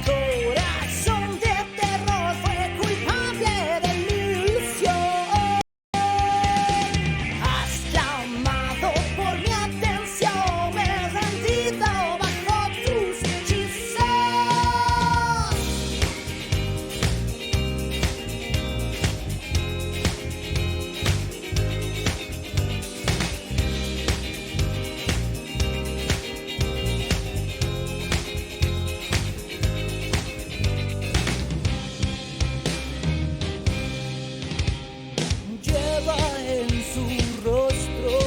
corazón de terror fue culpable de mi ilusión. Has llamado por mi atención, me he rendido bajo tus hechizos. Lleva en su rostro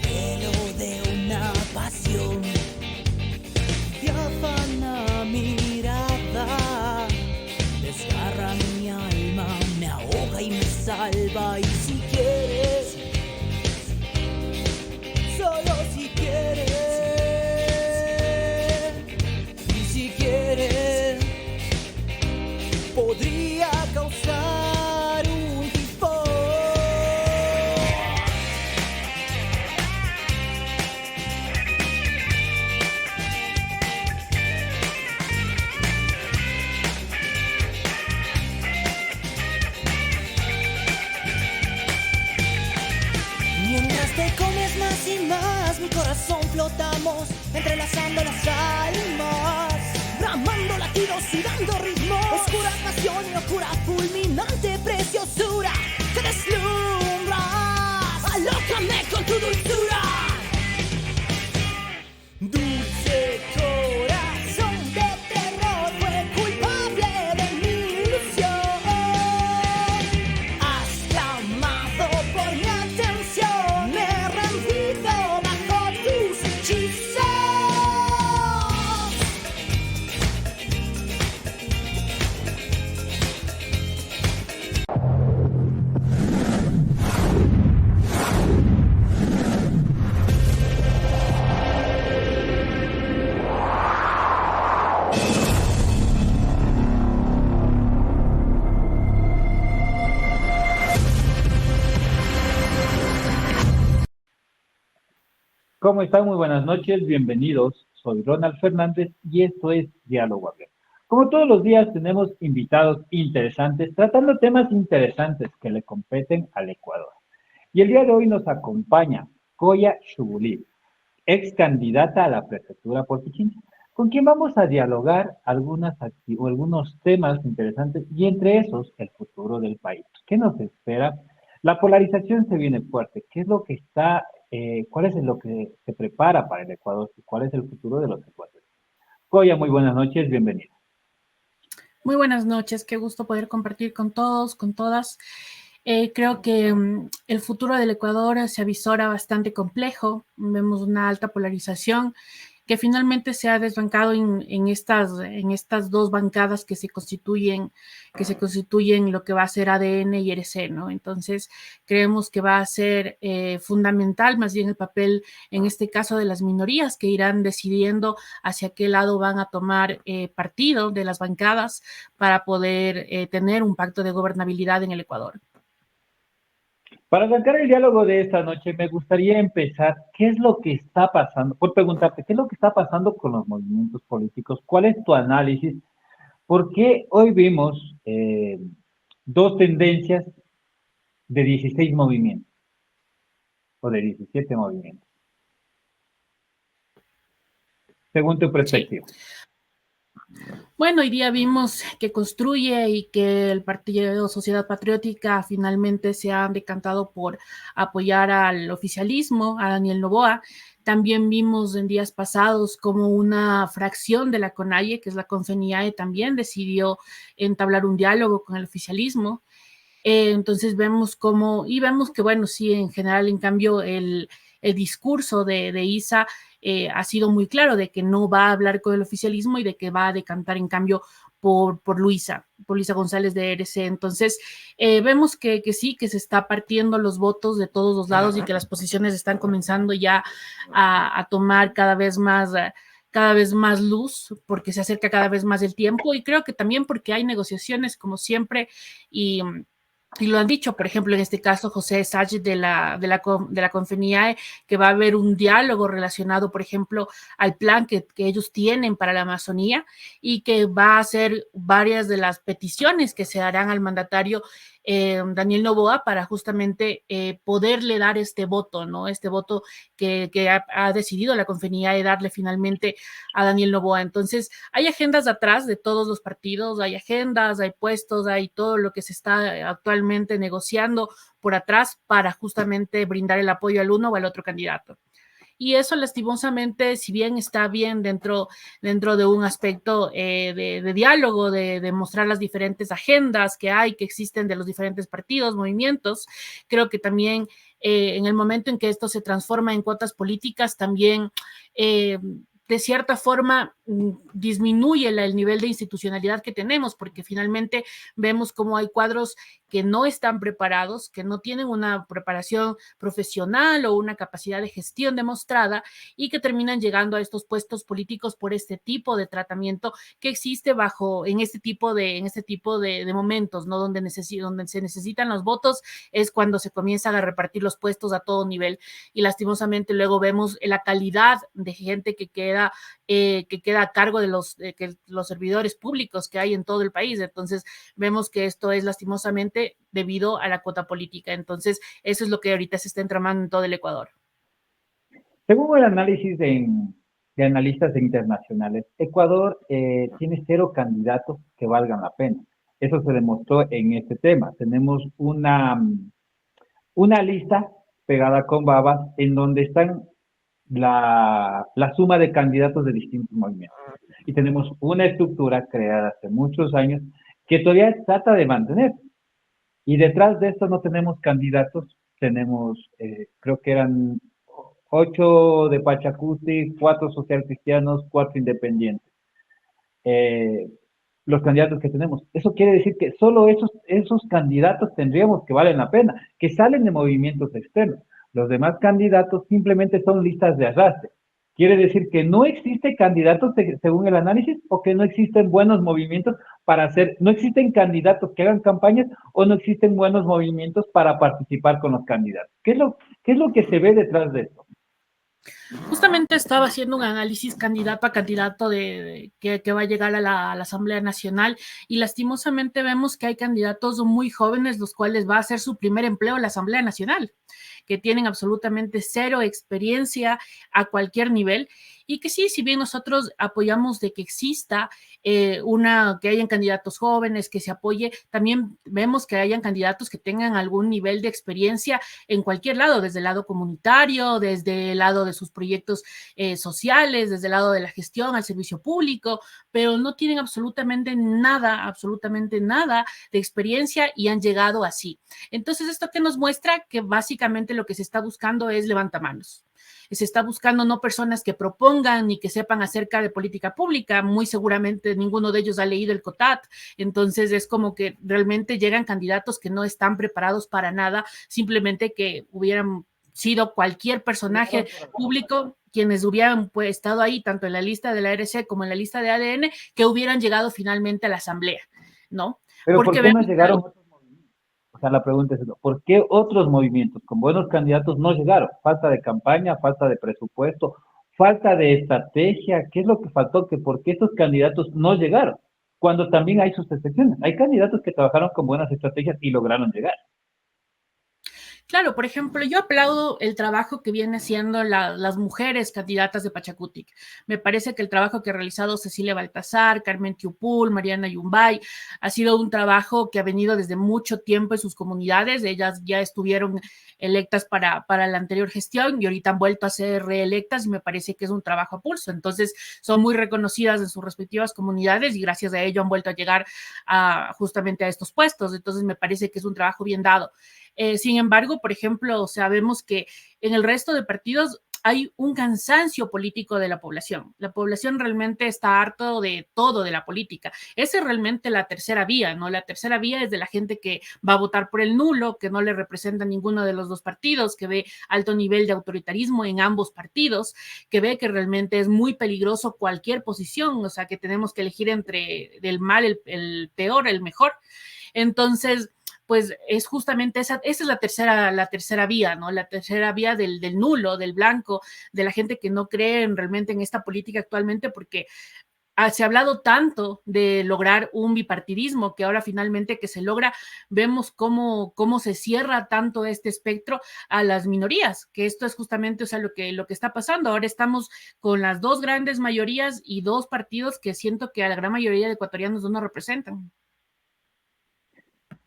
el velo de una pasión, diáfana mirada, desgarra mi alma, me ahoga y me salva. Y si quieres, solo si quieres, y si quieres, podría causar un tifón. Mientras te comes más y más, mi corazón flotamos, entrelazando las almas, bramando latidos y dando ritmo. Oscura pasión y locura, fulminante preciosura, te deslumbras, alójame con tu dulzura. Dulce corazón de terror fue culpable de mi ilusión. Has llamado por mi atención, me he rendido bajo tus hechizos. ¿Cómo están? Muy buenas noches, bienvenidos. Soy Ronald Fernández y esto es Diálogo Abierto. Como todos los días tenemos invitados interesantes tratando temas interesantes que le competen al Ecuador. Y el día de hoy nos acompaña Coya Shubulí, ex candidata a la prefectura por Pichincha, con quien vamos a dialogar algunos temas interesantes y entre esos el futuro del país. ¿Qué nos espera? La polarización se viene fuerte. ¿Qué es lo que cuál es lo que se prepara para el Ecuador y cuál es el futuro de los ecuatorianos? Coya, muy buenas noches, bienvenida. Muy buenas noches, qué gusto poder compartir con todos, con todas. Creo que el futuro del Ecuador se avisora bastante complejo. Vemos una alta polarización que finalmente se ha desbancado en estas dos bancadas que se constituyen lo que va a ser ADN y RC, ¿no? Entonces, creemos que va a ser fundamental más bien el papel, en este caso, de las minorías que irán decidiendo hacia qué lado van a tomar partido de las bancadas para poder tener un pacto de gobernabilidad en el Ecuador. Para arrancar el diálogo de esta noche, me gustaría empezar, ¿qué es lo que está pasando? Por preguntarte, ¿qué es lo que está pasando con los movimientos políticos? ¿Cuál es tu análisis? Porque hoy vimos dos tendencias de 16 movimientos, o de 17 movimientos, según tu perspectiva. Sí. Bueno, hoy día vimos que Construye y que el Partido Sociedad Patriótica finalmente se han decantado por apoyar al oficialismo, a Daniel Noboa. También vimos en días pasados como una fracción de la CONAIE, que es la CONFENIAE, también decidió entablar un diálogo con el oficialismo. Entonces vemos que, bueno, sí, en general, en cambio, el discurso de Isa ha sido muy claro de que no va a hablar con el oficialismo y de que va a decantar, en cambio, por Luisa González de RC. Entonces, vemos que sí, que se está partiendo los votos de todos los lados y que las posiciones están comenzando ya a tomar cada vez más luz, porque se acerca cada vez más el tiempo, y creo que también porque hay negociaciones como siempre, y Y lo han dicho, por ejemplo, en este caso, José Sánchez de la Confeniae, que va a haber un diálogo relacionado, por ejemplo, al plan que ellos tienen para la Amazonía y que va a hacer varias de las peticiones que se harán al mandatario Daniel Noboa para justamente poderle dar este voto, ¿no? Este voto que ha decidido la Confeniae darle finalmente a Daniel Noboa. Entonces, hay agendas atrás de todos los partidos, hay agendas, hay puestos, hay todo lo que se está actualmente negociando por atrás para justamente brindar el apoyo al uno o al otro candidato. Y eso lastimosamente, si bien está bien dentro de un aspecto de diálogo, de mostrar las diferentes agendas que hay, que existen de los diferentes partidos, movimientos, creo que también en el momento en que esto se transforma en cuotas políticas, también de cierta forma disminuye el nivel de institucionalidad que tenemos, porque finalmente vemos cómo hay cuadros que no están preparados, que no tienen una preparación profesional o una capacidad de gestión demostrada y que terminan llegando a estos puestos políticos por este tipo de tratamiento que existe en este tipo de momentos, ¿no? Donde se necesitan los votos es cuando se comienzan a repartir los puestos a todo nivel y lastimosamente luego vemos la calidad de gente que queda a cargo de los servidores públicos que hay en todo el país. Entonces vemos que esto es lastimosamente debido a la cuota política. Entonces eso es lo que ahorita se está entramando en todo el Ecuador. Según el análisis de analistas internacionales, Ecuador tiene 0 candidatos que valgan la pena. Eso se demostró en este tema. Tenemos una lista pegada con babas en donde están la suma de candidatos de distintos movimientos. Y tenemos una estructura creada hace muchos años que todavía trata de mantener. Y detrás de esto no tenemos candidatos, tenemos, creo que eran 8 de Pachacuti, 4 socialcristianos, 4 independientes. Los candidatos que tenemos. Eso quiere decir que solo esos candidatos tendríamos que valen la pena, que salen de movimientos externos. Los demás candidatos simplemente son listas de arrastre. Quiere decir que no existen candidatos según el análisis o que no existen buenos movimientos no existen candidatos que hagan campañas o no existen buenos movimientos para participar con los candidatos. ¿Qué es lo que se ve detrás de esto? Justamente estaba haciendo un análisis candidato a candidato que va a llegar a la Asamblea Nacional y lastimosamente vemos que hay candidatos muy jóvenes los cuales va a ser su primer empleo en la Asamblea Nacional, que tienen absolutamente 0 experiencia a cualquier nivel y que sí, si bien nosotros apoyamos de que exista que hayan candidatos jóvenes, que se apoye, también vemos que hayan candidatos que tengan algún nivel de experiencia en cualquier lado, desde el lado comunitario, desde el lado de sus proyectos sociales, desde el lado de la gestión al servicio público, pero no tienen absolutamente nada de experiencia y han llegado así. Entonces, ¿esto qué nos muestra? Que básicamente lo que se está buscando es levantamanos. Se está buscando no personas que propongan ni que sepan acerca de política pública, muy seguramente ninguno de ellos ha leído el COTAT, entonces es como que realmente llegan candidatos que no están preparados para nada, simplemente que hubieran sido cualquier personaje público quienes hubieran estado ahí, tanto en la lista de la RC como en la lista de ADN, que hubieran llegado finalmente a la asamblea, ¿no? Pero ¿por qué no llegaron otros movimientos? O sea, la pregunta es, ¿por qué otros movimientos con buenos candidatos no llegaron? Falta de campaña, falta de presupuesto, falta de estrategia. ¿Qué es lo que faltó? ¿Por qué estos candidatos no llegaron? Cuando también hay sus excepciones. Hay candidatos que trabajaron con buenas estrategias y lograron llegar. Claro, por ejemplo, yo aplaudo el trabajo que viene haciendo las mujeres candidatas de Pachacutic. Me parece que el trabajo que ha realizado Cecilia Baltazar, Carmen Tiupul, Mariana Yumbay, ha sido un trabajo que ha venido desde mucho tiempo en sus comunidades. Ellas ya estuvieron electas para la anterior gestión y ahorita han vuelto a ser reelectas y me parece que es un trabajo a pulso. Entonces, son muy reconocidas en sus respectivas comunidades y gracias a ello han vuelto a llegar justamente a estos puestos. Entonces, me parece que es un trabajo bien dado. Sin embargo, por ejemplo, sabemos que en el resto de partidos hay un cansancio político de la población. La población realmente está harto de todo de la política. Esa es realmente la tercera vía, ¿no? La tercera vía es de la gente que va a votar por el nulo, que no le representa a ninguno de los dos partidos, que ve alto nivel de autoritarismo en ambos partidos, que ve que realmente es muy peligroso cualquier posición, o sea, que tenemos que elegir entre el mal, el peor, el mejor. Entonces, pues es justamente esa es la tercera vía, ¿no? La tercera vía del nulo, del blanco, de la gente que no cree realmente en esta política actualmente, porque se ha hablado tanto de lograr un bipartidismo que ahora finalmente que se logra, vemos cómo se cierra tanto este espectro a las minorías, que esto es justamente, o sea, lo que está pasando. Ahora estamos con las dos grandes mayorías y dos partidos que siento que a la gran mayoría de ecuatorianos no nos representan.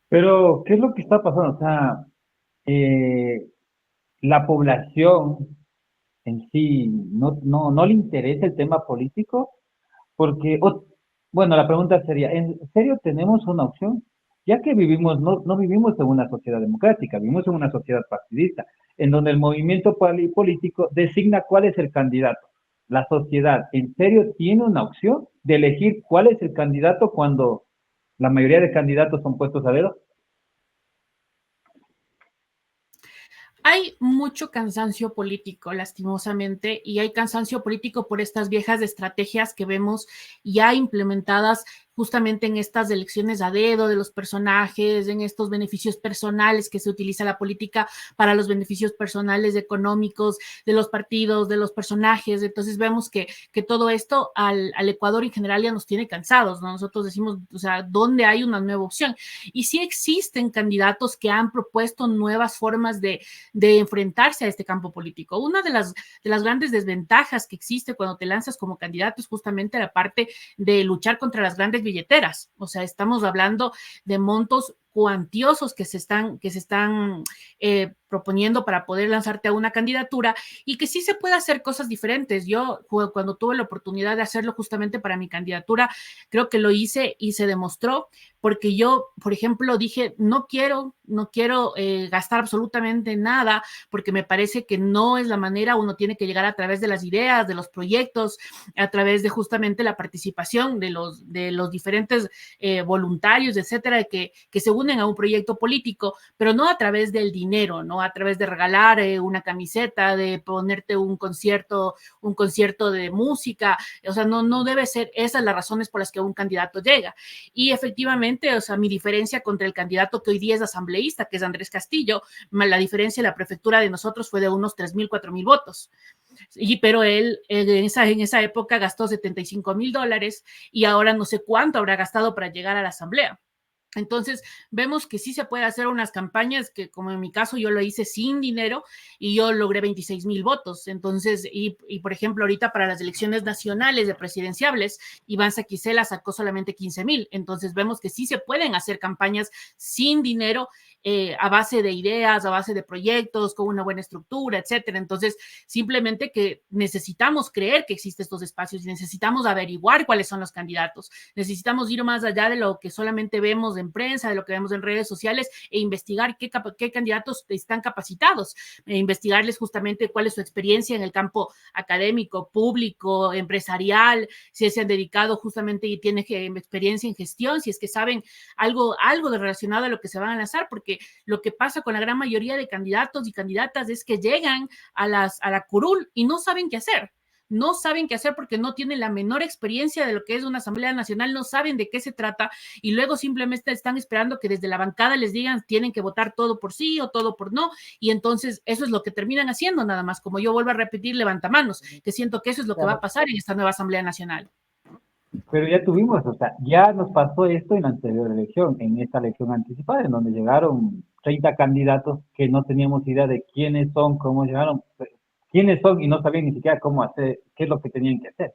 Pero, ¿qué es lo que está pasando? O sea, eh, la población en sí no le interesa el tema político, porque, bueno, la pregunta sería, ¿en serio tenemos una opción? Ya que vivimos, no vivimos en una sociedad democrática, vivimos en una sociedad partidista, en donde el movimiento político designa cuál es el candidato. La sociedad, ¿en serio tiene una opción de elegir cuál es el candidato cuando la mayoría de candidatos son puestos a dedo? Hay mucho cansancio político, lastimosamente, y hay cansancio político por estas viejas estrategias que vemos ya implementadas justamente en estas elecciones a dedo de los personajes, en estos beneficios personales que se utiliza la política para los beneficios personales económicos de los partidos, de los personajes. Entonces vemos que todo esto al Ecuador en general ya nos tiene cansados, ¿no? Nosotros decimos, o sea, ¿dónde hay una nueva opción? Y sí existen candidatos que han propuesto nuevas formas de enfrentarse a este campo político. Una de las grandes desventajas que existe cuando te lanzas como candidato es justamente la parte de luchar contra las grandes billeteras. O sea, estamos hablando de montos cuantiosos que se están proponiendo para poder lanzarte a una candidatura y que sí se puede hacer cosas diferentes. Yo cuando tuve la oportunidad de hacerlo justamente para mi candidatura, creo que lo hice y se demostró porque yo, por ejemplo, dije, no quiero gastar absolutamente nada porque me parece que no es la manera, uno tiene que llegar a través de las ideas, de los proyectos, a través de justamente la participación de los diferentes voluntarios, etcétera, que se unen a un proyecto político, pero no a través del dinero, no a través de regalar una camiseta, de ponerte un concierto de música. O sea, no debe ser esas las razones por las que un candidato llega. Y efectivamente, o sea, mi diferencia contra el candidato que hoy día es asambleísta, que es Andrés Castillo, la diferencia en la prefectura de nosotros fue de unos 3,000, 4,000 votos. Pero él en esa época gastó $75,000 y ahora no sé cuánto habrá gastado para llegar a la asamblea. Entonces, vemos que sí se puede hacer unas campañas que, como en mi caso, yo lo hice sin dinero y yo logré 26,000 votos. Entonces, por ejemplo, ahorita para las elecciones nacionales de presidenciables, Iván Saquicela sacó solamente 15,000. Entonces, vemos que sí se pueden hacer campañas sin dinero, a base de ideas, a base de proyectos, con una buena estructura, etcétera. Entonces, simplemente que necesitamos creer que existen estos espacios y necesitamos averiguar cuáles son los candidatos. Necesitamos ir más allá de lo que solamente vemos en prensa, de lo que vemos en redes sociales e investigar qué candidatos están capacitados, investigarles justamente cuál es su experiencia en el campo académico, público, empresarial, si se han dedicado justamente y tienen experiencia en gestión, si es que saben algo de relacionado a lo que se van a lanzar, porque lo que pasa con la gran mayoría de candidatos y candidatas es que llegan a la curul y no saben qué hacer. No saben qué hacer porque no tienen la menor experiencia de lo que es una asamblea nacional, no saben de qué se trata y luego simplemente están esperando que desde la bancada les digan tienen que votar todo por sí o todo por no, y entonces eso es lo que terminan haciendo nada más, como yo vuelvo a repetir, levantamanos, que siento que eso es lo que va a pasar en esta nueva asamblea nacional. Pero ya tuvimos, o sea, ya nos pasó esto en la anterior elección, en esta elección anticipada, en donde llegaron 30 candidatos que no teníamos idea de quiénes son, cómo llegaron, quiénes son y no sabían ni siquiera cómo hacer, qué es lo que tenían que hacer.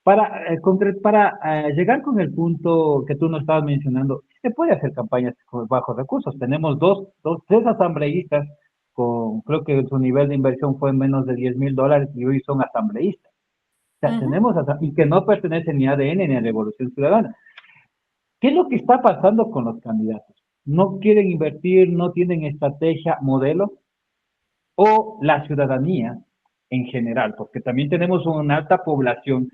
Para llegar con el punto que tú nos estabas mencionando, se puede hacer campañas con bajos recursos. Tenemos tres asambleístas con, creo que su nivel de inversión fue menos de $10,000 y hoy son asambleístas. O sea, tenemos y que no pertenecen ni a ADN ni a Revolución Ciudadana. ¿Qué es lo que está pasando con los candidatos? ¿No quieren invertir, no tienen estrategia, modelo? ¿O la ciudadanía en general? Porque también tenemos una alta población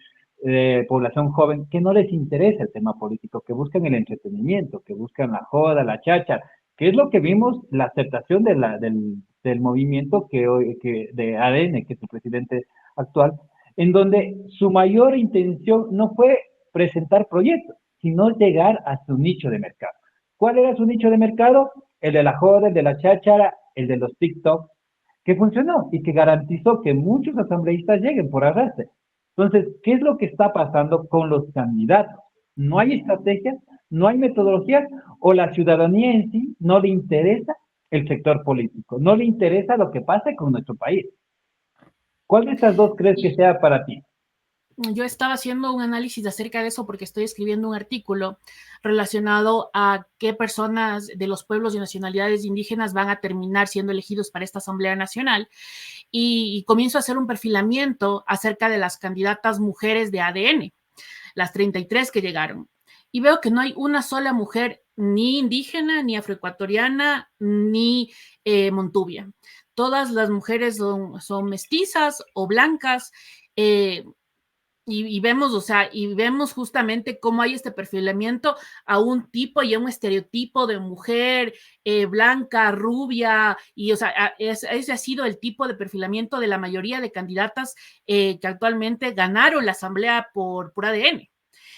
joven que no les interesa el tema político, que buscan el entretenimiento, que buscan la joda, la chacha, que es lo que vimos, la aceptación del movimiento de ADN, que es el presidente actual, en donde su mayor intención no fue presentar proyectos, sino llegar a su nicho de mercado. ¿Cuál era su nicho de mercado? El de la joda, el de la cháchara, el de los TikTok, que funcionó y que garantizó que muchos asambleístas lleguen por arrastre. Entonces, ¿qué es lo que está pasando con los candidatos? ¿No hay estrategias? ¿No hay metodologías? ¿O la ciudadanía en sí no le interesa el sector político? ¿No le interesa lo que pase con nuestro país? ¿Cuál de estas dos crees que sea para ti? Yo estaba haciendo un análisis acerca de eso porque estoy escribiendo un artículo relacionado a qué personas de los pueblos y nacionalidades indígenas van a terminar siendo elegidos para esta Asamblea Nacional y comienzo a hacer un perfilamiento acerca de las candidatas mujeres de ADN, las 33 que llegaron. Y veo que no hay una sola mujer ni indígena, ni afroecuatoriana, ni montubia. Todas las mujeres son mestizas o blancas, y vemos, o sea, y vemos justamente cómo hay este perfilamiento a un tipo y a un estereotipo de mujer blanca, rubia, y o sea, ese ha sido el tipo de perfilamiento de la mayoría de candidatas que actualmente ganaron la asamblea por ADN.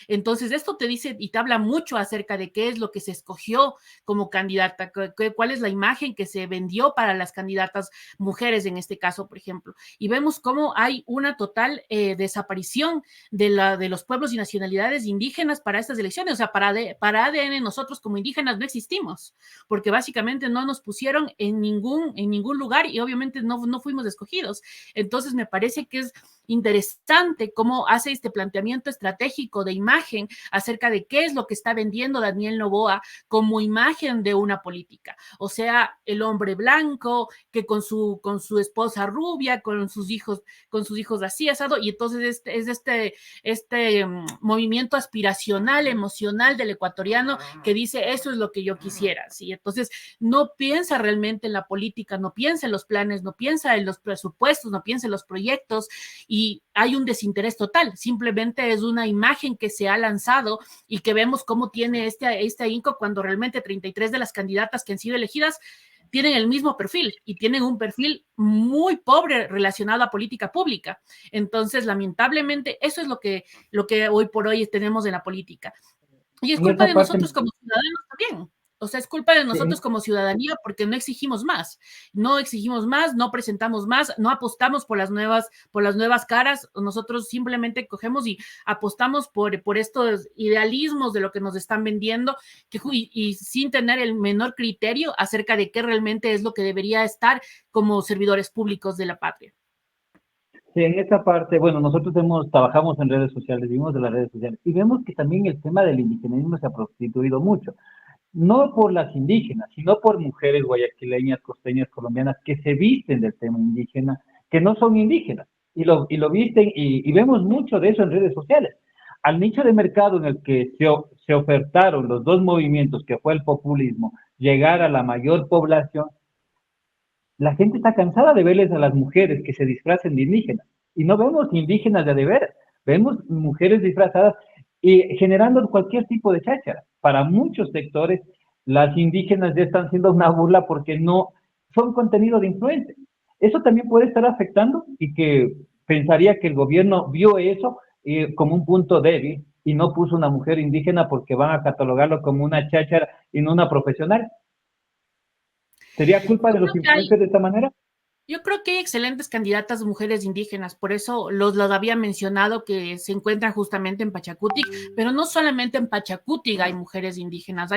Entonces, esto te dice y te habla mucho acerca de qué es lo que se escogió como candidata, cuál es la imagen que se vendió para las candidatas mujeres en este caso, por ejemplo. Y vemos cómo hay una total desaparición de los pueblos y nacionalidades indígenas para estas elecciones. O sea, para ADN nosotros como indígenas no existimos, porque básicamente no nos pusieron en ningún lugar y obviamente no fuimos escogidos. Entonces, me parece que es interesante cómo hace este planteamiento estratégico de imagen acerca de qué es lo que está vendiendo Daniel Noboa como imagen de una política. O sea, el hombre blanco que con su esposa rubia, con sus hijos así asado, y entonces este movimiento aspiracional, emocional del ecuatoriano que dice eso es lo que yo quisiera, ¿sí? Entonces no piensa realmente en la política, no piensa en los planes, no piensa en los presupuestos, no piensa en los proyectos, y hay un desinterés total, simplemente es una imagen que se ha lanzado y que vemos cómo tiene este ahínco cuando realmente 33 de las candidatas que han sido elegidas tienen el mismo perfil y tienen un perfil muy pobre relacionado a política pública. Entonces, lamentablemente, eso es lo que hoy por hoy tenemos en la política. Y es En culpa esa de parte, nosotros como ciudadanos también. O sea, es culpa de nosotros sí, como ciudadanía porque no exigimos más. No exigimos más, no presentamos más, no apostamos por las nuevas caras. Nosotros simplemente cogemos y apostamos por estos idealismos de lo que nos están vendiendo y sin tener el menor criterio acerca de qué realmente es lo que debería estar como servidores públicos de la patria. sí, en esa parte, bueno, nosotros trabajamos en redes sociales, vivimos de las redes sociales y vemos que también el tema del indigenismo se ha prostituido mucho. No por las indígenas, sino por mujeres guayaquileñas, costeñas, colombianas que se visten del tema indígena, que no son indígenas, y lo visten, y vemos mucho de eso en redes sociales. Al nicho de mercado en el que se ofertaron los dos movimientos, que fue el populismo, llegar a la mayor población, la gente está cansada de verles a las mujeres que se disfracen de indígenas, y no vemos indígenas de veras, vemos mujeres disfrazadas y generando cualquier tipo de cháchara. Para muchos sectores, las indígenas ya están siendo una burla porque no son contenido de influencia. Eso también puede estar afectando y que pensaría que el gobierno vio eso como un punto débil y no puso una mujer indígena porque van a catalogarlo como una cháchara y no una profesional. ¿Sería culpa Yo de los creo que hay influencers de esta manera? Yo creo que hay excelentes candidatas mujeres indígenas, por eso los había mencionado que se encuentran justamente en Pachacutic, pero no solamente en Pachacutic hay mujeres indígenas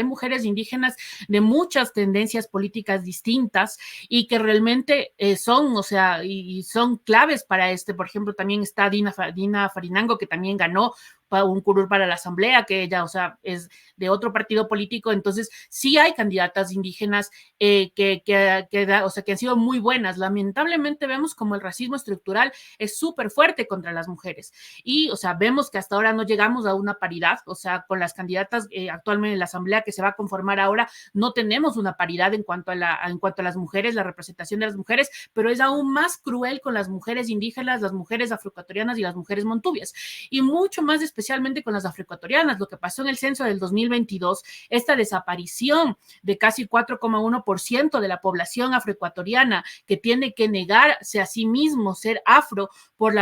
de muchas tendencias políticas distintas y que realmente son, o sea, y son claves para por ejemplo, también está Dina Farinango, que también ganó un curul para la asamblea, que ella, o sea, es de otro partido político, entonces sí hay candidatas indígenas o sea, que han sido muy buenas. Lamentablemente vemos como el racismo estructural es súper fuerte contra las mujeres y, o sea, vemos que hasta ahora no llegamos a una paridad, o sea, con las candidatas actualmente en la asamblea que se va a conformar ahora, no tenemos una paridad en cuanto a las mujeres, la representación de las mujeres, pero es aún más cruel con las mujeres indígenas, las mujeres afroecuatorianas y las mujeres montubias, y mucho más específicamente especialmente con las afroecuatorianas. Lo que pasó en el censo del 2022, esta desaparición de casi 4,1% de la población afroecuatoriana que tiene que negarse a sí mismo ser afro por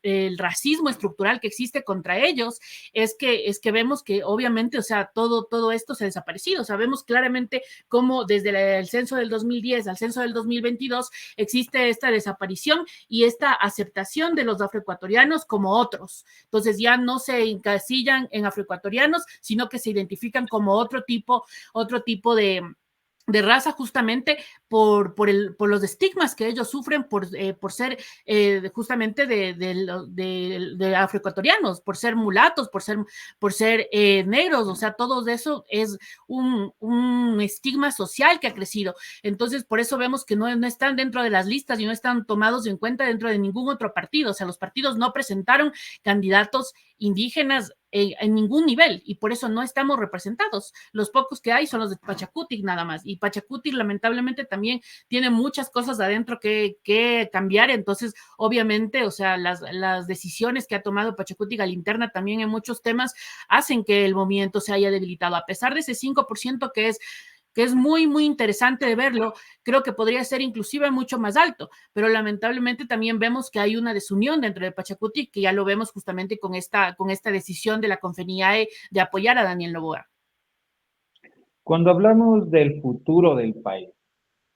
el racismo estructural que existe contra ellos, es que vemos que obviamente, o sea, todo esto se ha desaparecido. Sabemos claramente cómo desde el censo del 2010 al censo del 2022 existe esta desaparición y esta aceptación de los afroecuatorianos como otros. Entonces ya no se encasillan en afroecuatorianos, sino que se identifican como otro tipo de raza, justamente por los estigmas que ellos sufren por ser justamente de afroecuatorianos, por ser mulatos, por ser negros. O sea, todo eso es un estigma social que ha crecido. Entonces, por eso vemos que no están dentro de las listas y no están tomados en cuenta dentro de ningún otro partido. O sea, los partidos no presentaron candidatos indígenas en ningún nivel, y por eso no estamos representados. Los pocos que hay son los de Pachacutic nada más, y Pachacutic lamentablemente también tiene muchas cosas adentro que cambiar. Entonces obviamente, o sea, las decisiones que ha tomado Pachacutic a la interna también en muchos temas hacen que el movimiento se haya debilitado, a pesar de ese 5% que es muy, muy interesante de verlo. Creo que podría ser inclusive mucho más alto, pero lamentablemente también vemos que hay una desunión dentro de Pachacutic, que ya lo vemos justamente con esta decisión de la CONFENIAE de apoyar a Daniel Noboa. Cuando hablamos del futuro del país,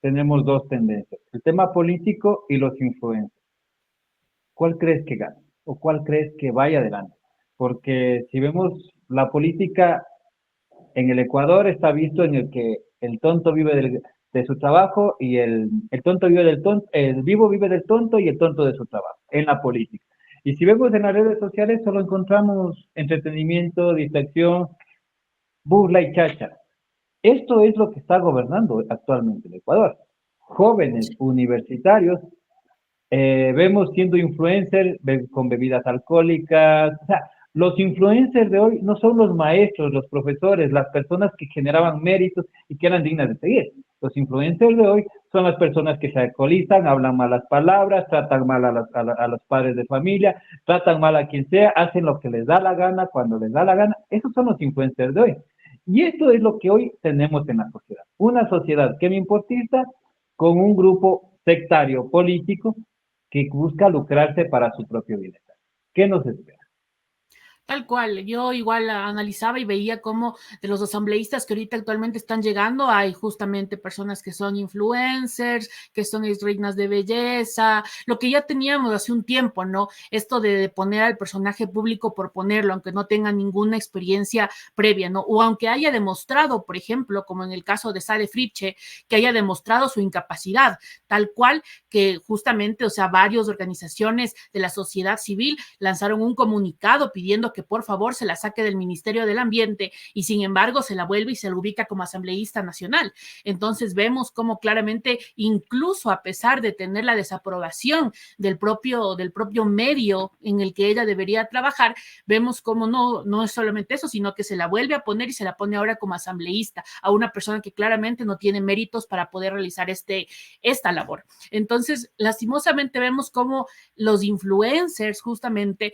tenemos dos tendencias, el tema político y los influencers. ¿Cuál crees que gane o cuál crees que vaya adelante? Porque si vemos la política en el Ecuador, está visto en el que el tonto vive de su trabajo y el tonto vive del tonto, el vivo vive del tonto y el tonto de su trabajo, en la política. Y si vemos en las redes sociales, solo encontramos entretenimiento, distracción, burla y chacha. Esto es lo que está gobernando actualmente el Ecuador. Jóvenes universitarios, vemos siendo influencers con bebidas alcohólicas. O sea, los influencers de hoy no son los maestros, los profesores, las personas que generaban méritos y que eran dignas de seguir. Los influencers de hoy son las personas que se alcoholizan, hablan malas palabras, tratan mal a los padres de familia, tratan mal a quien sea, hacen lo que les da la gana, cuando les da la gana. Esos son los influencers de hoy. Y esto es lo que hoy tenemos en la sociedad. Una sociedad que me importista con un grupo sectario político que busca lucrarse para su propio bienestar. ¿Qué nos espera? Tal cual, yo igual analizaba y veía cómo de los asambleístas que ahorita actualmente están llegando, hay justamente personas que son influencers, que son reinas de belleza, lo que ya teníamos hace un tiempo, ¿no? Esto de poner al personaje público por ponerlo, aunque no tenga ninguna experiencia previa, ¿no? O aunque haya demostrado, por ejemplo, como en el caso de Sale Fritzsche, que haya demostrado su incapacidad, tal cual que justamente, o sea, varias organizaciones de la sociedad civil lanzaron un comunicado pidiendo que por favor se la saque del Ministerio del Ambiente, y sin embargo se la vuelve y se la ubica como asambleísta nacional. Entonces vemos cómo claramente, incluso a pesar de tener la desaprobación del propio medio en el que ella debería trabajar, vemos cómo no es solamente eso, sino que se la vuelve a poner y se la pone ahora como asambleísta a una persona que claramente no tiene méritos para poder realizar esta labor. Entonces, lastimosamente vemos cómo los influencers justamente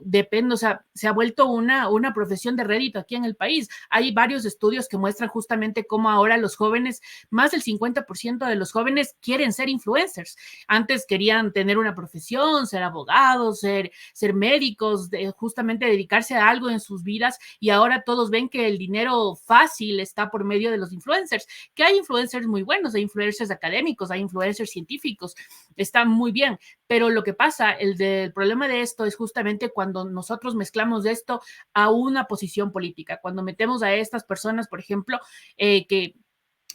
dependen, o sea, se ha vuelto una profesión de rédito aquí en el país. Hay varios estudios que muestran justamente cómo ahora los jóvenes, más del 50% de los jóvenes quieren ser influencers. Antes querían tener una profesión, ser abogados, ser médicos, justamente dedicarse a algo en sus vidas, y ahora todos ven que el dinero fácil está por medio de los influencers, que hay influencers muy buenos, hay influencers académicos, hay influencers científicos, está muy bien, pero lo que pasa, el problema de esto es justamente cuando nosotros mezclamos de esto a una posición política, cuando metemos a estas personas, por ejemplo,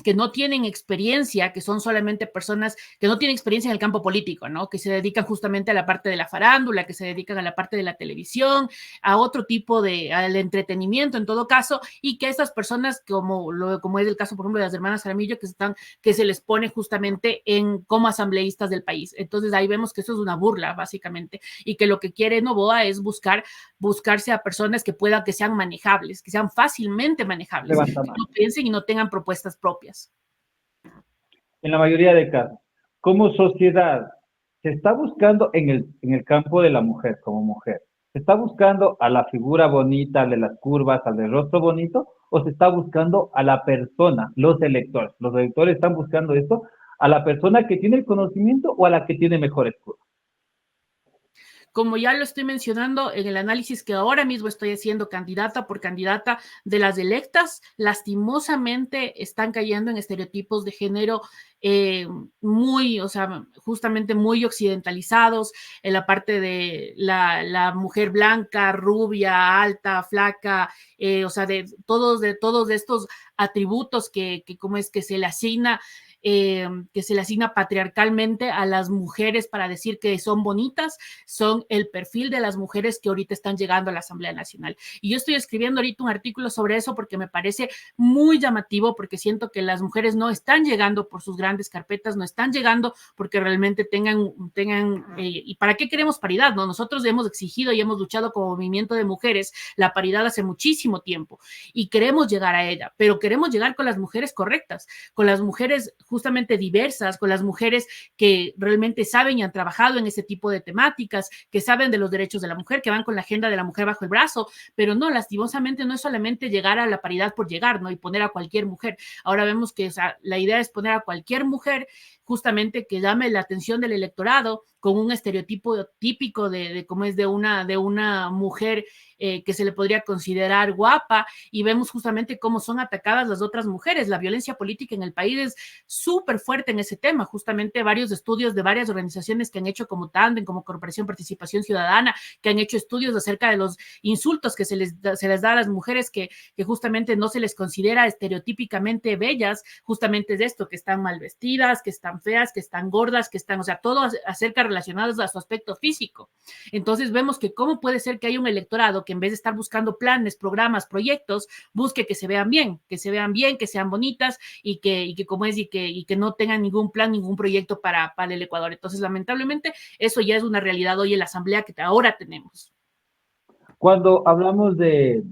que no tienen experiencia, que son solamente personas que no tienen experiencia en el campo político, ¿no? Que se dedican justamente a la parte de la farándula, que se dedican a la parte de la televisión, a otro tipo al entretenimiento en todo caso, y que estas personas, como es el caso, por ejemplo, de las hermanas Jaramillo, que se les pone justamente como asambleístas del país. Entonces ahí vemos que eso es una burla, básicamente, y que lo que quiere Noboa es buscarse a personas que sean manejables, que sean fácilmente manejables, que no piensen y no tengan propuestas propias. En la mayoría de casos, como sociedad, se está buscando en el campo de la mujer, como mujer, ¿Se está buscando a la figura bonita, al de las curvas, al del rostro bonito, o se está buscando a la persona, los electores? Los electores están buscando esto, a la persona que tiene el conocimiento o a la que tiene mejores curvas. Como ya lo estoy mencionando en el análisis que ahora mismo estoy haciendo candidata por candidata de las electas, lastimosamente están cayendo en estereotipos de género muy, o sea, justamente muy occidentalizados, en la parte de la mujer blanca, rubia, alta, flaca, o sea, de todos estos atributos que como es que se le asigna que se le asigna patriarcalmente a las mujeres para decir que son bonitas, son el perfil de las mujeres que ahorita están llegando a la Asamblea Nacional. Y yo estoy escribiendo ahorita un artículo sobre eso porque me parece muy llamativo, porque siento que las mujeres no están llegando por sus grandes carpetas, no están llegando porque realmente tengan ¿y para qué queremos paridad? ¿No? Nosotros hemos exigido y hemos luchado como movimiento de mujeres la paridad hace muchísimo tiempo y queremos llegar a ella, pero queremos llegar con las mujeres correctas, con las mujeres justamente diversas, con las mujeres que realmente saben y han trabajado en ese tipo de temáticas, que saben de los derechos de la mujer, que van con la agenda de la mujer bajo el brazo, pero no, lastimosamente no es solamente llegar a la paridad por llegar, ¿no? Y poner a cualquier mujer. Ahora vemos que, o sea, la idea es poner a cualquier mujer justamente que llame la atención del electorado con un estereotipo típico de cómo es de una mujer que se le podría considerar guapa, y vemos justamente cómo son atacadas las otras mujeres. La violencia política en el país es súper fuerte en ese tema. Justamente varios estudios de varias organizaciones que han hecho como Tandem, como Corporación Participación Ciudadana, que han hecho estudios acerca de los insultos que se les da a las mujeres que justamente no se les considera estereotípicamente bellas, justamente es esto, que están mal vestidas, que están feas, que están gordas, que están, o sea, todo acerca relacionados a su aspecto físico. Entonces vemos que cómo puede ser que haya un electorado que en vez de estar buscando planes, programas, proyectos, busque que se vean bien, que sean bonitas y que como es, y que no tengan ningún plan, ningún proyecto para el Ecuador. Entonces, lamentablemente, eso ya es una realidad hoy en la Asamblea que ahora tenemos. Cuando hablamos de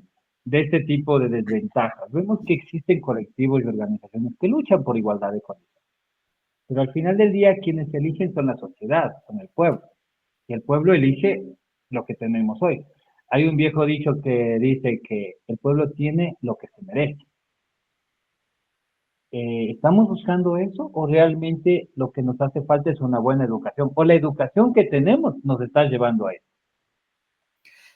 este tipo de desventajas, vemos que existen colectivos y organizaciones que luchan por igualdad de condiciones. Pero al final del día, quienes eligen son la sociedad, son el pueblo. Y el pueblo elige lo que tenemos hoy. Hay un viejo dicho que dice que el pueblo tiene lo que se merece. ¿Estamos buscando eso o realmente lo que nos hace falta es una buena educación? ¿O la educación que tenemos nos está llevando a eso?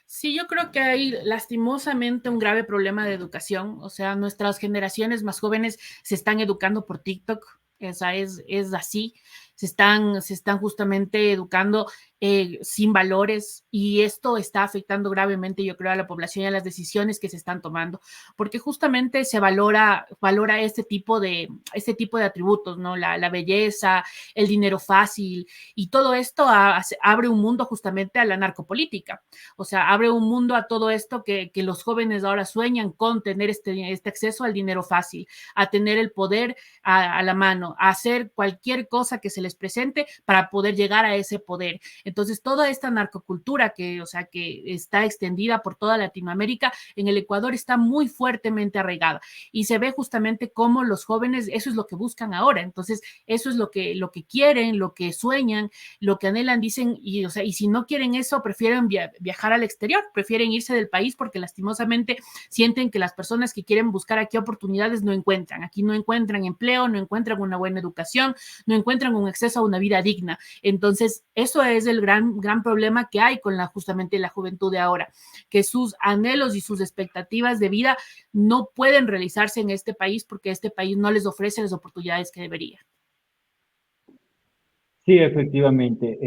Sí, yo creo que hay lastimosamente un grave problema de educación. O sea, nuestras generaciones más jóvenes se están educando por TikTok. Esa es así. Se están justamente educando sin valores, y esto está afectando gravemente, yo creo, a la población y a las decisiones que se están tomando, porque justamente se valora este tipo de atributos, ¿no? La belleza, el dinero fácil, y todo esto abre un mundo justamente a la narcopolítica. O sea, abre un mundo a todo esto que los jóvenes ahora sueñan con tener este acceso al dinero fácil, a tener el poder a la mano, a hacer cualquier cosa que se les presente para poder llegar a ese poder. Entonces, toda esta narcocultura que está extendida por toda Latinoamérica, en el Ecuador está muy fuertemente arraigada, y se ve justamente cómo los jóvenes, eso es lo que buscan ahora. Entonces, eso es lo que quieren, lo que sueñan, lo que anhelan, dicen, y si no quieren eso, prefieren viajar al exterior, prefieren irse del país, porque lastimosamente sienten que las personas que quieren buscar aquí oportunidades no encuentran. Aquí no encuentran empleo, no encuentran una buena educación, no encuentran un acceso a una vida digna. Entonces, eso es el gran problema que hay con justamente la juventud de ahora, que sus anhelos y sus expectativas de vida no pueden realizarse en este país porque este país no les ofrece las oportunidades que debería. Sí, efectivamente.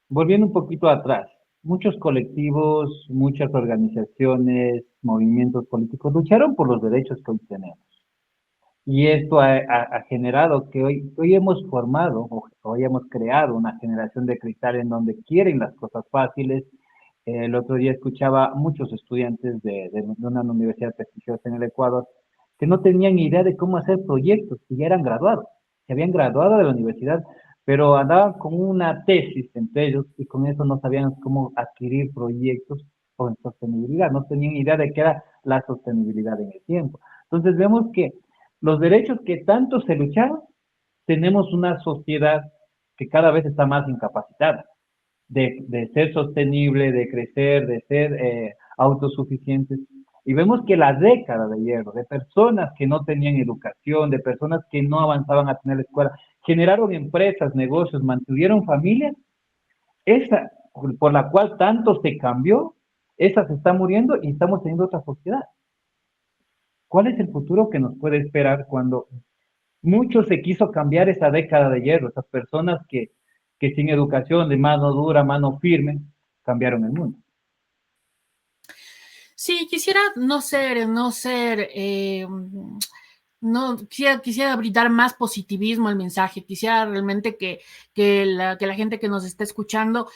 Volviendo un poquito atrás, muchos colectivos, muchas organizaciones, movimientos políticos lucharon por los derechos que hoy tenemos. Y esto ha generado que hoy hemos formado, o hoy hemos creado una generación de cristal en donde quieren las cosas fáciles. El otro día escuchaba muchos estudiantes de una universidad prestigiosa en el Ecuador que no tenían idea de cómo hacer proyectos, y ya eran graduados, se habían graduado de la universidad, pero andaban con una tesis entre ellos y con eso no sabían cómo adquirir proyectos con sostenibilidad, no tenían idea de qué era la sostenibilidad en el tiempo. Entonces vemos que los derechos que tanto se lucharon, tenemos una sociedad que cada vez está más incapacitada. de ser sostenible, de crecer, de ser autosuficientes. Y vemos que la década de hierro, de personas que no tenían educación, de personas que no avanzaban a tener escuela, generaron empresas, negocios, mantuvieron familias, esa por la cual tanto se cambió, esa se está muriendo y estamos teniendo otra sociedad. ¿Cuál es el futuro que nos puede esperar cuando mucho se quiso cambiar esa década de hierro? Esas personas que sin educación, de mano dura, mano firme, cambiaron el mundo. Sí, quisiera no quisiera brindar más positivismo al mensaje, quisiera realmente que la gente que nos está escuchando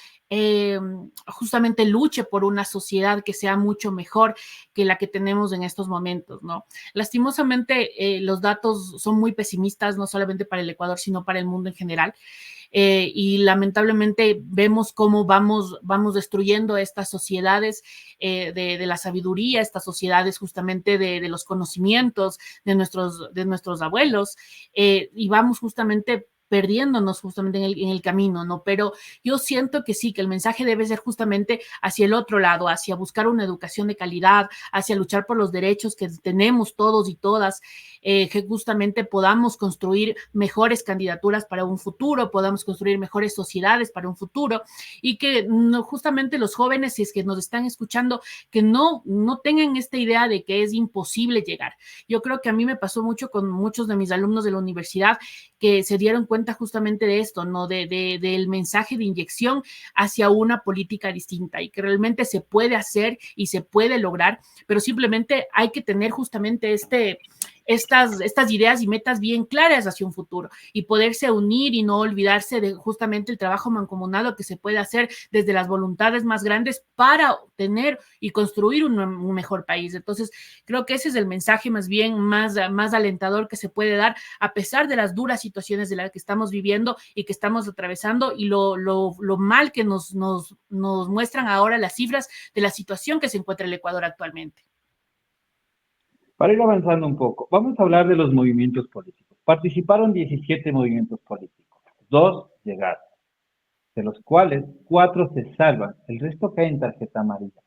justamente luche por una sociedad que sea mucho mejor que la que tenemos en estos momentos, ¿no? Lastimosamente, los datos son muy pesimistas, no solamente para el Ecuador, sino para el mundo en general. Y lamentablemente vemos cómo vamos destruyendo estas sociedades de la sabiduría, estas sociedades justamente de los conocimientos de nuestros abuelos, y vamos justamente perdiéndonos justamente en el camino, ¿no? Pero yo siento que sí, que el mensaje debe ser justamente hacia el otro lado, hacia buscar una educación de calidad, hacia luchar por los derechos que tenemos todos y todas, que justamente podamos construir mejores candidaturas para un futuro, podamos construir mejores sociedades para un futuro, y que no, justamente los jóvenes, si es que nos están escuchando, que no tengan esta idea de que es imposible llegar. Yo creo que a mí me pasó mucho con muchos de mis alumnos de la universidad que se dieron cuenta justamente de esto, ¿no? Del mensaje de inyección hacia una política distinta y que realmente se puede hacer y se puede lograr, pero simplemente hay que tener justamente estas ideas y metas bien claras hacia un futuro y poderse unir y no olvidarse de justamente el trabajo mancomunado que se puede hacer desde las voluntades más grandes para obtener y construir un mejor país. Entonces, creo que ese es el mensaje más bien más alentador que se puede dar a pesar de las duras situaciones de las que estamos viviendo y que estamos atravesando y lo mal que nos muestran ahora las cifras de la situación que se encuentra el Ecuador actualmente. Para ir avanzando un poco, vamos a hablar de los movimientos políticos. Participaron 17 movimientos políticos, 2 llegaron, de los cuales 4 se salvan, el resto cae en tarjeta amarilla.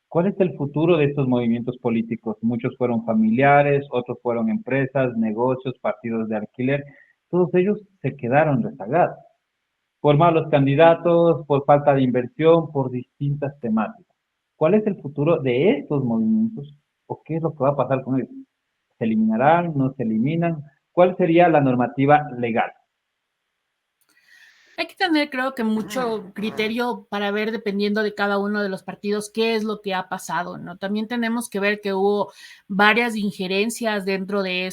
¿Cuál es el futuro de estos movimientos políticos? Muchos fueron familiares, otros fueron empresas, negocios, partidos de alquiler. Todos ellos se quedaron rezagados por malos candidatos, por falta de inversión, por distintas temáticas. ¿Cuál es el futuro de estos movimientos o qué es lo que va a pasar con ellos? ¿Se eliminarán? ¿No se eliminan? ¿Cuál sería la normativa legal? Hay que tener, creo que, mucho criterio para ver, dependiendo de cada uno de los partidos, qué es lo que ha pasado, ¿no? También tenemos que ver que hubo varias injerencias dentro de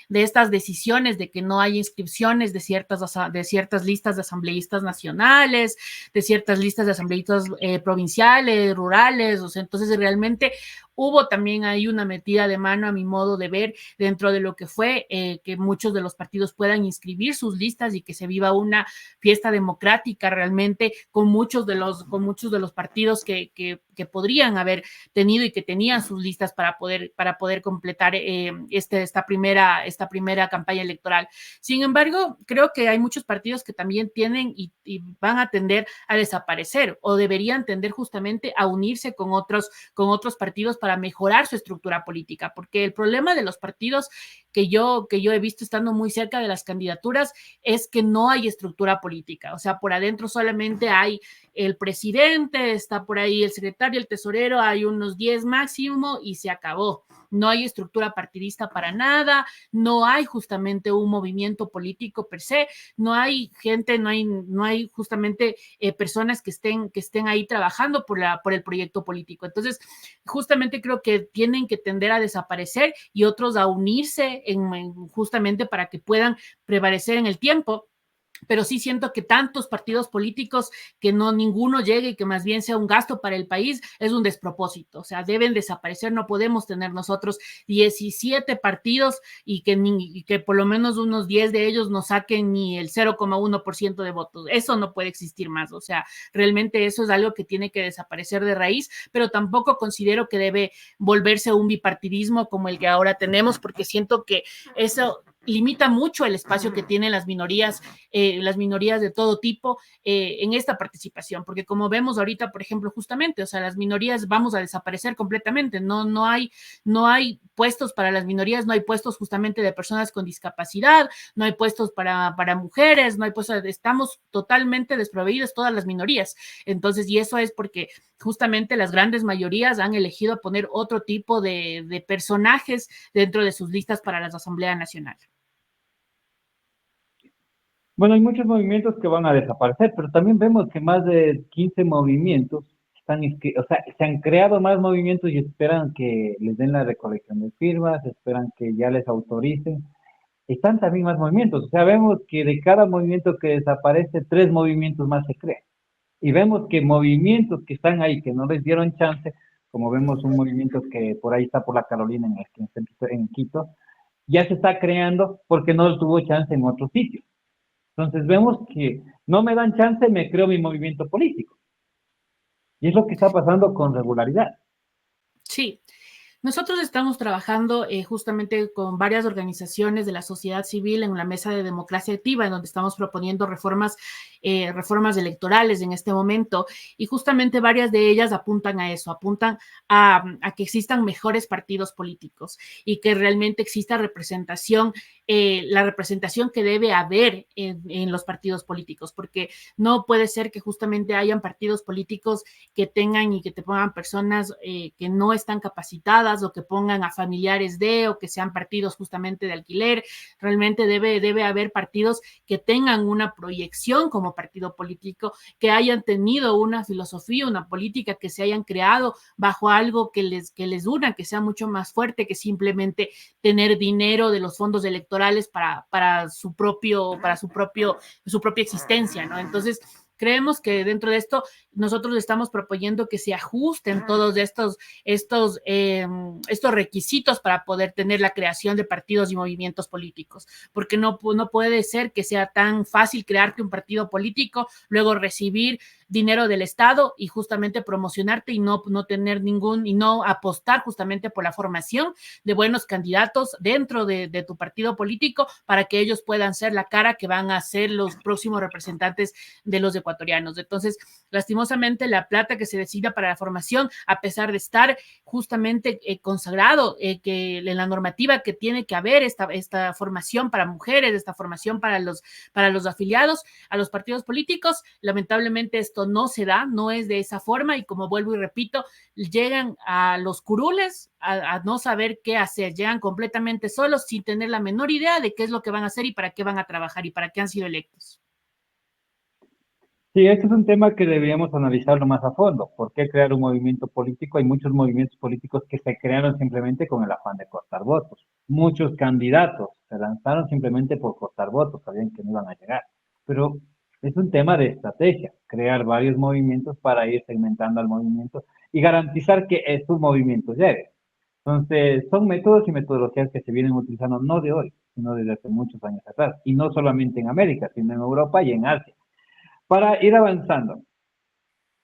de estas decisiones, de que no hay inscripciones de ciertas listas de asambleístas nacionales, de ciertas listas de asambleístas provinciales, rurales, o sea, entonces realmente hubo también ahí una metida de mano, a mi modo de ver, dentro de lo que fue que muchos de los partidos puedan inscribir sus listas y que se viva una fiesta democrática realmente con muchos de los partidos que podrían haber tenido y que tenían sus listas para poder completar esta primera campaña electoral. Sin embargo, creo que hay muchos partidos que también tienen y van a tender a desaparecer o deberían tender justamente a unirse con otros partidos para mejorar su estructura política, porque el problema de los partidos que yo he visto estando muy cerca de las candidaturas es que no hay estructura política, o sea, por adentro solamente hay el presidente, está por ahí el secretario, el tesorero, hay unos 10 máximo y se acabó. No hay estructura partidista para nada, no hay justamente un movimiento político per se, no hay gente, no hay justamente personas que estén ahí trabajando por el proyecto político. Entonces, justamente creo que tienen que tender a desaparecer y otros a unirse justamente para que puedan prevalecer en el tiempo. Pero sí siento que tantos partidos políticos que no ninguno llegue y que más bien sea un gasto para el país es un despropósito, o sea, deben desaparecer, no podemos tener nosotros 17 partidos y que por lo menos unos 10 de ellos no saquen ni el 0,1% de votos, eso no puede existir más, o sea, realmente eso es algo que tiene que desaparecer de raíz, pero tampoco considero que debe volverse un bipartidismo como el que ahora tenemos, porque siento que eso limita mucho el espacio que tienen las minorías de todo tipo en esta participación, porque como vemos ahorita, por ejemplo, justamente, o sea, las minorías vamos a desaparecer completamente, no hay puestos para las minorías, no hay puestos justamente de personas con discapacidad, no hay puestos para mujeres, no hay puestos, estamos totalmente desproveídos todas las minorías. Entonces, y eso es porque justamente las grandes mayorías han elegido poner otro tipo de personajes dentro de sus listas para la Asamblea Nacional. Bueno, hay muchos movimientos que van a desaparecer, pero también vemos que más de 15 movimientos o sea, se han creado más movimientos y esperan que les den la recolección de firmas, esperan que ya les autoricen. Están también más movimientos, o sea, vemos que de cada movimiento que desaparece, 3 movimientos más se crean. Y vemos que movimientos que están ahí, que no les dieron chance, como vemos un movimiento que por ahí está por la Carolina, en Quito, ya se está creando porque no tuvo chance en otros sitios. Entonces vemos que no me dan chance, me creo mi movimiento político. Y es lo que está pasando con regularidad. Sí. Nosotros estamos trabajando justamente con varias organizaciones de la sociedad civil en la mesa de democracia activa, en donde estamos proponiendo reformas electorales en este momento, y justamente varias de ellas apuntan a eso, apuntan a que existan mejores partidos políticos y que realmente exista representación, la representación que debe haber en los partidos políticos, porque no puede ser que justamente hayan partidos políticos que tengan y que te pongan personas que no están capacitadas, o que pongan a familiares o que sean partidos justamente de alquiler. Realmente debe haber partidos que tengan una proyección como partido político, que hayan tenido una filosofía, una política, que se hayan creado bajo algo que les una, que sea mucho más fuerte que simplemente tener dinero de los fondos electorales para su propia existencia, ¿no? Entonces, creemos que dentro de esto nosotros estamos proponiendo que se ajusten todos estos requisitos para poder tener la creación de partidos y movimientos políticos, porque no puede ser que sea tan fácil crearte un partido político, luego recibir dinero del Estado y justamente promocionarte y no tener y no apostar justamente por la formación de buenos candidatos dentro de tu partido político para que ellos puedan ser la cara que van a ser los próximos representantes de los ecuatorianos. Entonces, lastimosamente, la plata que se destina para la formación, a pesar de estar justamente consagrado que en la normativa que tiene que haber esta formación para mujeres, esta formación para los afiliados a los partidos políticos, lamentablemente esto no se da, no es de esa forma, y como vuelvo y repito, llegan a los curules a no saber qué hacer, llegan completamente solos sin tener la menor idea de qué es lo que van a hacer y para qué van a trabajar y para qué han sido electos. Sí, este es un tema que deberíamos analizarlo más a fondo. ¿Por qué crear un movimiento político? Hay muchos movimientos políticos que se crearon simplemente con el afán de cortar votos. Muchos candidatos se lanzaron simplemente por cortar votos, sabían que no iban a llegar. Pero es un tema de estrategia, crear varios movimientos para ir segmentando al movimiento y garantizar que su movimiento llegue. Entonces, son métodos y metodologías que se vienen utilizando no de hoy, sino desde hace muchos años atrás. Y no solamente en América, sino en Europa y en Asia. Para ir avanzando,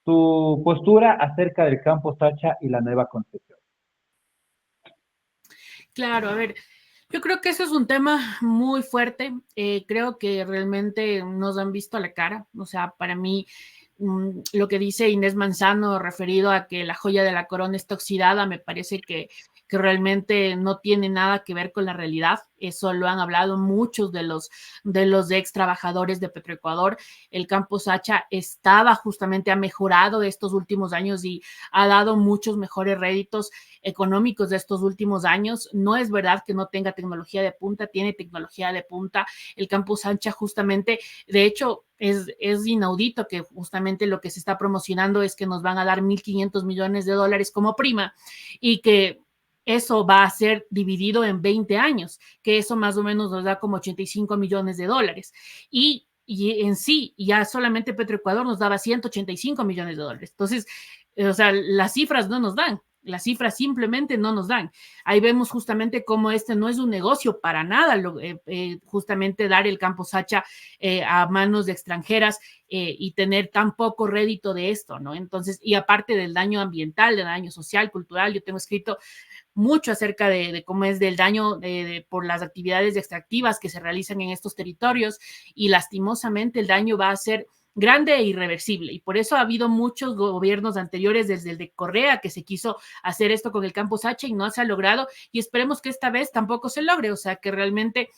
tu postura acerca del campo Sacha y la nueva concesión. Claro, a ver, yo creo que eso es un tema muy fuerte. Creo que realmente nos han visto a la cara. O sea, para mí, lo que dice Inés Manzano referido a que la joya de la corona está oxidada, me parece que realmente no tiene nada que ver con la realidad. Eso lo han hablado muchos de los ex trabajadores de Petroecuador. El campo Sacha ha mejorado estos últimos años y ha dado muchos mejores réditos económicos de estos últimos años. No es verdad que no tenga tecnología de punta, tiene tecnología de punta. El campo Sacha justamente, de hecho, es inaudito que justamente lo que se está promocionando es que nos van a dar $1.500 millones como prima, y que eso va a ser dividido en 20 años, que eso más o menos nos da como $85 millones. Y en sí, ya solamente Petroecuador nos daba $185 millones. Entonces, o sea, las cifras no nos dan. Las cifras simplemente no nos dan. Ahí vemos justamente cómo este no es un negocio para nada, justamente dar el campo Sacha a manos de extranjeras y tener tan poco rédito de esto, ¿no? Entonces, y aparte del daño ambiental, del daño social, cultural, yo tengo escrito mucho acerca de cómo es del daño por las actividades extractivas que se realizan en estos territorios, y lastimosamente el daño va a ser grande e irreversible, y por eso ha habido muchos gobiernos anteriores, desde el de Correa, que se quiso hacer esto con el Campo Sacha y no se ha logrado, y esperemos que esta vez tampoco se logre. O sea, que realmente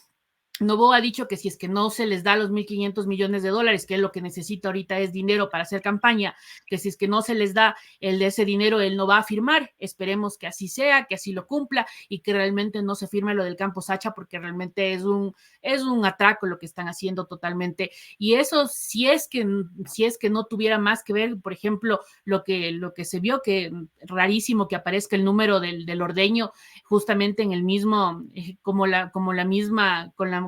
Novoa ha dicho que si es que no se les da los 1.500 millones de dólares, que es lo que necesita ahorita es dinero para hacer campaña, que si es que no se les da el de ese dinero, él no va a firmar. Esperemos que así sea, que así lo cumpla y que realmente no se firme lo del Campo Sacha, porque realmente es un atraco lo que están haciendo totalmente. Y eso, si es que no tuviera más que ver, por ejemplo, lo que se vio, que rarísimo que aparezca el número del ordeño justamente en el mismo,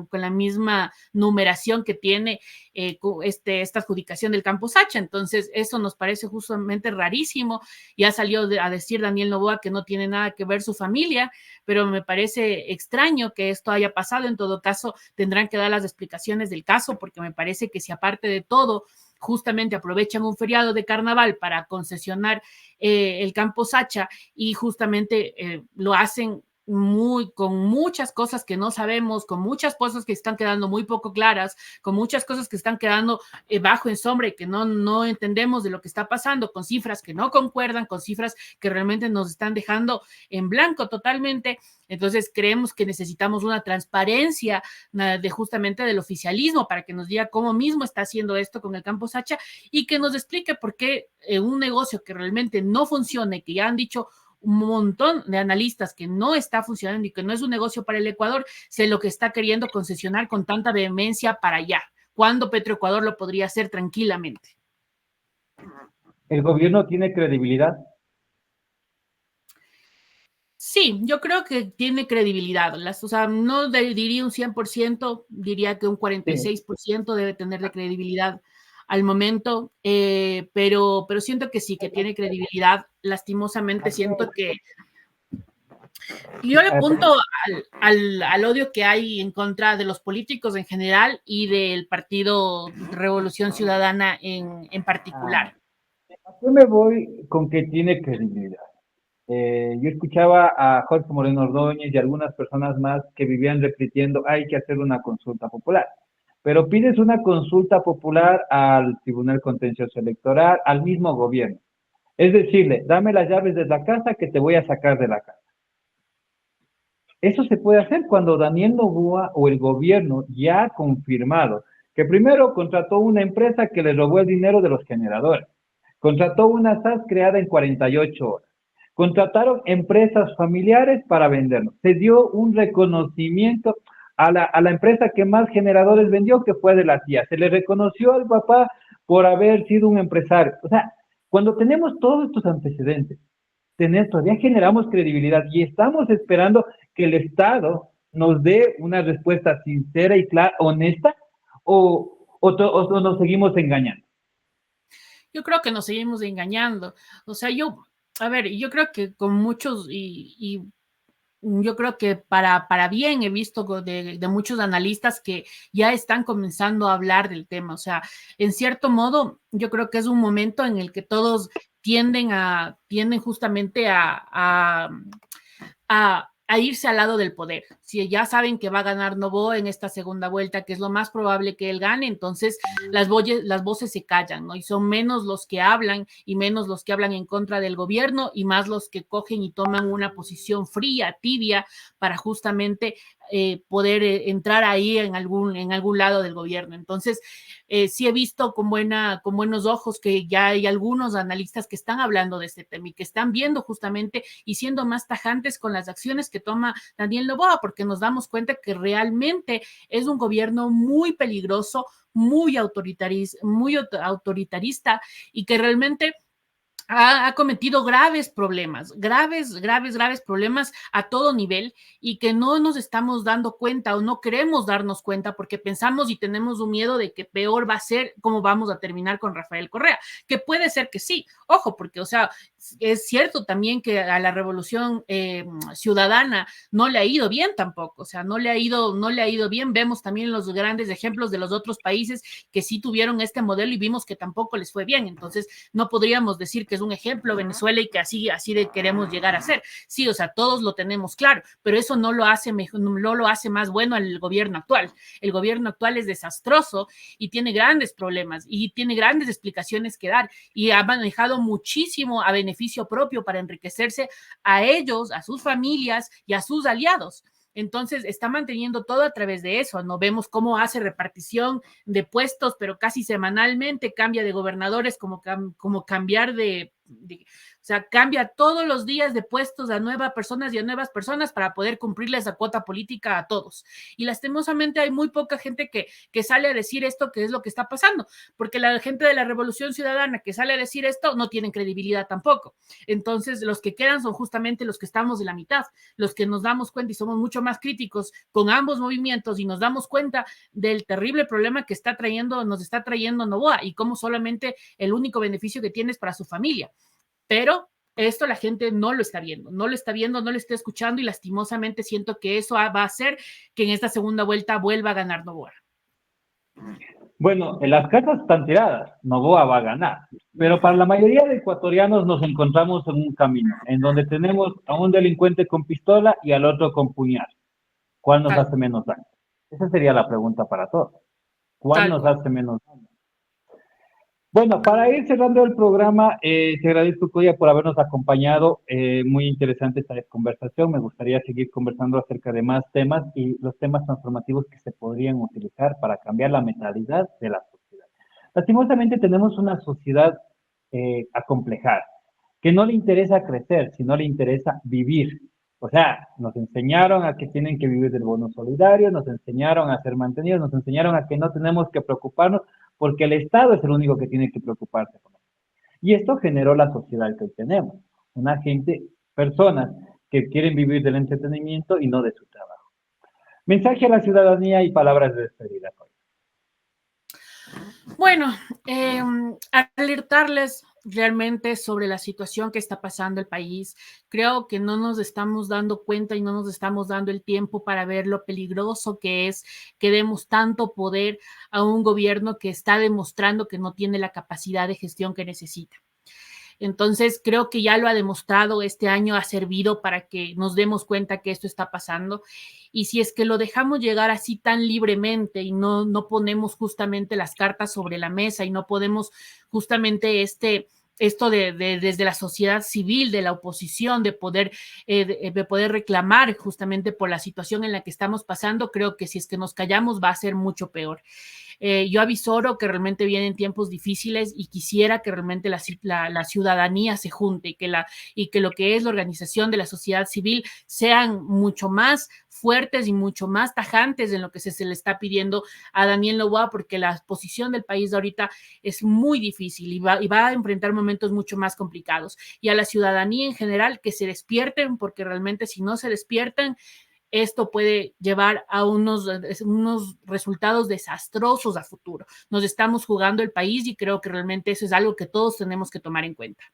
con la misma numeración que tiene esta adjudicación del Campo Sacha. Entonces, eso nos parece justamente rarísimo. Ya salió a decir Daniel Noboa que no tiene nada que ver su familia, pero me parece extraño que esto haya pasado. En todo caso, tendrán que dar las explicaciones del caso, porque me parece que si aparte de todo justamente aprovechan un feriado de carnaval para concesionar el Campo Sacha, y justamente lo hacen con muchas cosas que no sabemos, con muchas cosas que están quedando muy poco claras, con muchas cosas que están quedando bajo en sombra y que no entendemos de lo que está pasando, con cifras que no concuerdan, con cifras que realmente nos están dejando en blanco totalmente. Entonces creemos que necesitamos una transparencia justamente del oficialismo, para que nos diga cómo mismo está haciendo esto con el Campo Sacha, y que nos explique por qué un negocio que realmente no funciona, y que ya han dicho un montón de analistas que no está funcionando y que no es un negocio para el Ecuador, se lo que está queriendo concesionar con tanta vehemencia para allá, cuando Petroecuador lo podría hacer tranquilamente. ¿El gobierno tiene credibilidad? Sí, yo creo que tiene credibilidad. O sea, no diría un 100%, diría que un 46% debe tener de credibilidad al momento, pero siento que sí, que tiene credibilidad. Lastimosamente siento que yo le apunto al odio que hay en contra de los políticos en general y del Partido Revolución Ciudadana en particular. Yo me voy con que tiene credibilidad. Yo escuchaba a Jorge Moreno Ordóñez y algunas personas más que vivían repitiendo, hay que hacer una consulta popular. Pero pides una consulta popular al Tribunal Contencioso Electoral, al mismo gobierno. Es decirle, dame las llaves de la casa que te voy a sacar de la casa. Eso se puede hacer cuando Daniel Noboa o el gobierno ya ha confirmado que primero contrató una empresa que le robó el dinero de los generadores, contrató una SAS creada en 48 horas, contrataron empresas familiares para vendernos, se dio un reconocimiento a la empresa que más generadores vendió, que fue de la tía, se le reconoció al papá por haber sido un empresario. O sea, cuando tenemos todos estos antecedentes, todavía generamos credibilidad y estamos esperando que el Estado nos dé una respuesta sincera y clara, honesta, o nos seguimos engañando. Yo creo que nos seguimos engañando. O sea, yo creo que con muchos, y yo creo que para bien he visto de muchos analistas que ya están comenzando a hablar del tema. O sea, en cierto modo, yo creo que es un momento en el que todos tienden justamente a irse al lado del poder. Si ya saben que va a ganar Noboa en esta segunda vuelta, que es lo más probable que él gane, entonces las voces se callan, ¿no? Y son menos los que hablan y menos los que hablan en contra del gobierno y más los que cogen y toman una posición fría, tibia, para justamente poder entrar ahí en algún lado del gobierno. Entonces, sí he visto con buenos ojos que ya hay algunos analistas que están hablando de este tema y que están viendo justamente y siendo más tajantes con las acciones que toma Daniel Noboa, porque nos damos cuenta que realmente es un gobierno muy peligroso, muy autoritarista, y que realmente ha cometido graves problemas a todo nivel, y que no nos estamos dando cuenta o no queremos darnos cuenta porque pensamos y tenemos un miedo de que peor va a ser cómo vamos a terminar con Rafael Correa, que puede ser que sí, ojo, porque, o sea, es cierto también que a la revolución ciudadana no le ha ido bien tampoco, o sea, no le ha ido bien. Vemos también los grandes ejemplos de los otros países que sí tuvieron este modelo y vimos que tampoco les fue bien. Entonces, no podríamos decir que es un ejemplo Venezuela y que así de queremos llegar a ser. Sí, o sea, todos lo tenemos claro, pero eso no lo hace mejor, no lo hace más bueno al gobierno actual. El gobierno actual es desastroso y tiene grandes problemas y tiene grandes explicaciones que dar y ha manejado muchísimo a beneficio propio para enriquecerse a ellos, a sus familias y a sus aliados. Entonces está manteniendo todo a través de eso. No vemos cómo hace repartición de puestos, pero casi semanalmente cambia de gobernadores, como cambiar o sea, cambia todos los días de puestos a nuevas personas y a nuevas personas para poder cumplirle esa cuota política a todos. Y lastimosamente hay muy poca gente que sale a decir esto, que es lo que está pasando, porque la gente de la Revolución Ciudadana que sale a decir esto no tienen credibilidad tampoco. Entonces, los que quedan son justamente los que estamos de la mitad, los que nos damos cuenta y somos mucho más críticos con ambos movimientos y nos damos cuenta del terrible problema que nos está trayendo Noboa y cómo solamente el único beneficio que tiene es para su familia. Pero esto la gente no lo está viendo, no lo está escuchando y lastimosamente siento que eso va a hacer que en esta segunda vuelta vuelva a ganar Noboa. Bueno, las cartas están tiradas, Noboa va a ganar, pero para la mayoría de ecuatorianos nos encontramos en un camino en donde tenemos a un delincuente con pistola y al otro con puñal. ¿Cuál nos hace menos daño? Esa sería la pregunta para todos. ¿Cuál nos hace menos daño? Bueno, para ir cerrando el programa, te agradezco, Coya, por habernos acompañado. Muy interesante esta conversación. Me gustaría seguir conversando acerca de más temas y los temas transformativos que se podrían utilizar para cambiar la mentalidad de la sociedad. Lastimosamente tenemos una sociedad acomplejada, que no le interesa crecer, sino le interesa vivir. O sea, nos enseñaron a que tienen que vivir del bono solidario, nos enseñaron a ser mantenidos, nos enseñaron a que no tenemos que preocuparnos porque el Estado es el único que tiene que preocuparse. Y esto generó la sociedad que hoy tenemos. Una gente, personas que quieren vivir del entretenimiento y no de su trabajo. Mensaje a la ciudadanía y palabras de despedida. Bueno, alertarles realmente sobre la situación que está pasando el país. Creo que no nos estamos dando cuenta y no nos estamos dando el tiempo para ver lo peligroso que es que demos tanto poder a un gobierno que está demostrando que no tiene la capacidad de gestión que necesita. Entonces, creo que ya lo ha demostrado, este año ha servido para que nos demos cuenta que esto está pasando. Y si es que lo dejamos llegar así tan libremente y no ponemos justamente las cartas sobre la mesa y no podemos justamente esto desde la sociedad civil, de la oposición, de poder reclamar justamente por la situación en la que estamos pasando, creo que si es que nos callamos va a ser mucho peor. Yo avisoro que realmente vienen tiempos difíciles y quisiera que realmente la ciudadanía se junte y que lo que es la organización de la sociedad civil sean mucho más fuertes y mucho más tajantes en lo que se le está pidiendo a Daniel Noboa, porque la posición del país de ahorita es muy difícil y va a enfrentar momentos mucho más complicados. Y a la ciudadanía en general que se despierten, porque realmente si no se despiertan, esto puede llevar a unos resultados desastrosos a futuro. Nos estamos jugando el país y creo que realmente eso es algo que todos tenemos que tomar en cuenta.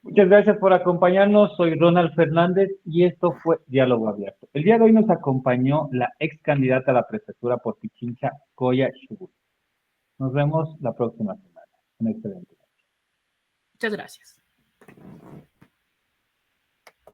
Muchas gracias por acompañarnos. Soy Ronald Fernández y esto fue Diálogo Abierto. El día de hoy nos acompañó la ex candidata a la prefectura por Pichincha, Coya Chubut. Nos vemos la próxima semana. Un excelente día. Muchas gracias.